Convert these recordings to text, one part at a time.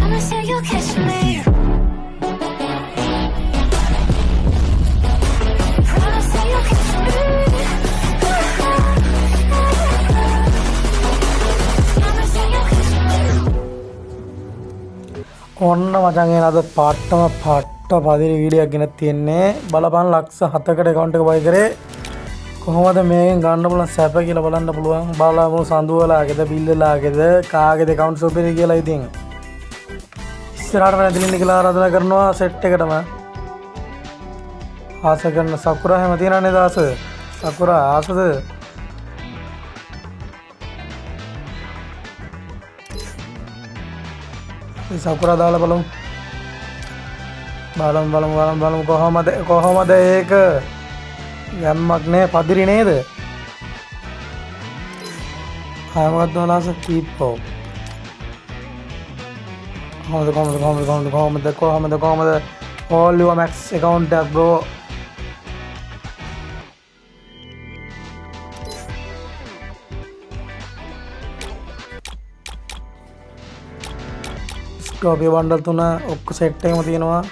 Promise that you'll catch me. Promise that you'll catch me. Promise that you'll catch me. ඔන්න මචං එන අද පාට්ටම පදින video එකක් ගෙනත් තියෙන්නේ. බලපන් ලක්ෂ 7කට account එක buy කරේ. කොහොමද මේකෙන් ගන්න පුළුවන් සැප කියලා බලන්න පුළුවන්. බලමු සඳුවලාගේද බිල් වලාගේද කාගේද account සුපිරි කියලා ඉතින්. ඉස්සරහට වැදින්න කියලා ආරාධනා කරනවා සෙට් එකටම. ආස කරන සකුරා හැම තියනනේ දාස. සකුරා ආසද? සකුරා දාලා බලමු. බලමු කොහොමද ඒක? යම්මක් නෑ පදිරි නේද? ආවවත් දවලාස කීපෝ. කොහොමද all your max account එක bro. ස්කෝපිය බණ්ඩල් 3 ඔක්කො සෙට් එකම තියෙනවා.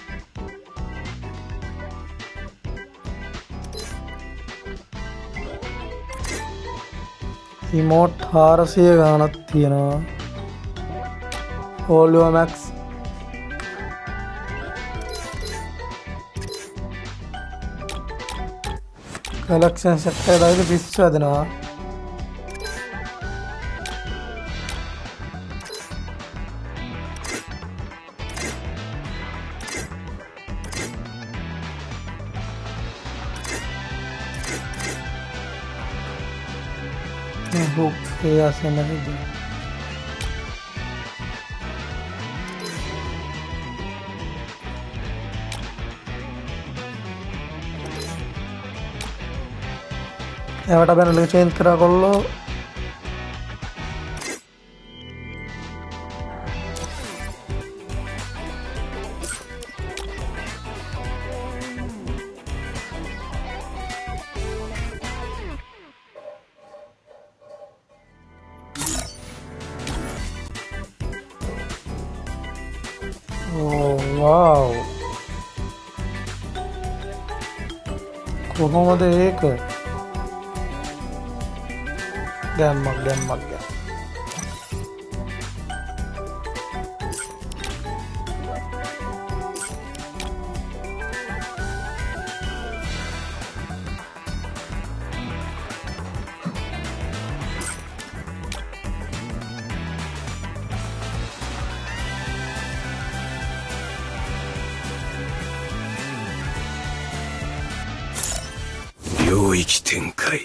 රිමෝට් 400 ගානක් තියෙනවා. all your max collection set එක දාලා පිස්සු හදනවා. book ඒ අසෙන්නද එවට බැනල චේන්ජ් කරා කොල්ලෝ. Oh wow. කොහොමද ඒක? ගැම්මක්.領域展開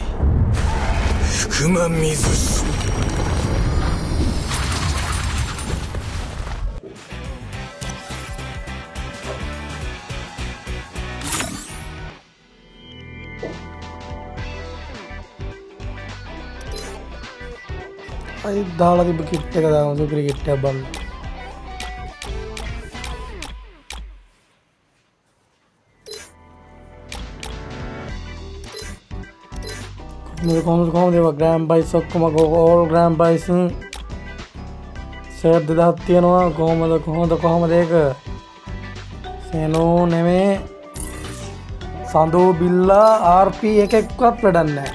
福間水氏අයි දාලා තිබ්බ කිට් එක දාමු සුපිරි කිට් එකක් බලන්න. කොහොමද ඒවා ග්‍රෑම් බයිස් ඔක්කොම ඕල් ග්‍රෑම් බයිස් සෙට් 2000ක් තියෙනවා. කොහොමද ඒක? සෙනෝ නෙමේ සඳු බිල්ලා RP එකක්වත් වැඩක් නැහැ.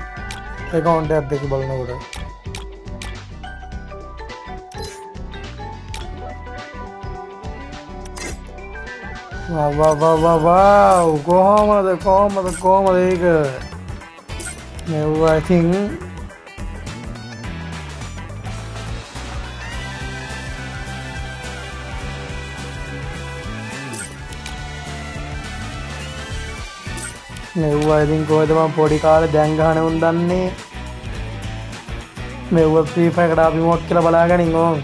account එකක් දෙක බලනකොට wow කොහොමද ඒක? I think කොහෙද මම පොඩි කාලේ දැන් ගහන උන් දන්නේ මෙව ෆ්‍රී ෆයර් එකට අපි මොකක් කියලා බලාගනින් ඕන්.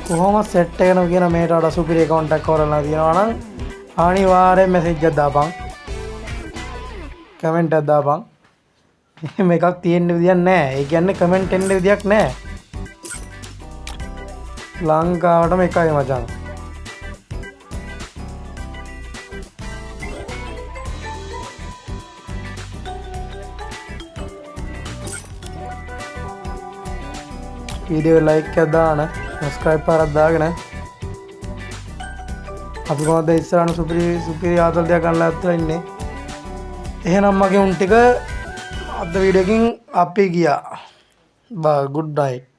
කොහොම සෙට් එකන කියන මේට වඩා සුපිරි account එකක් කරලා තියෙනවා නම් අනිවාර්යෙන් මැසේජ් එකක් දාපන්. කමෙන්ට් එකක් දාපන්. එහෙම එකක් තියෙන්න විදියක් නැහැ. ඒ කියන්නේ කමෙන්ට් එන්න විදියක් නැහැ. ලංකාවටම එකයි මචං. වීඩියෝ ලයික් එකක් දාන්න සබස්ක්‍රයිබ් පාරක් දාගෙන අපි කොහොමද ඉස්සරහට සුපිරි ආතල් දෙයක් ගන්නලා අතර ඉන්නේ. එහෙනම් මගේ උන් ටික අද වීඩියෝ එකකින් අපි ගියා. බා ගුඩ් නයිට්.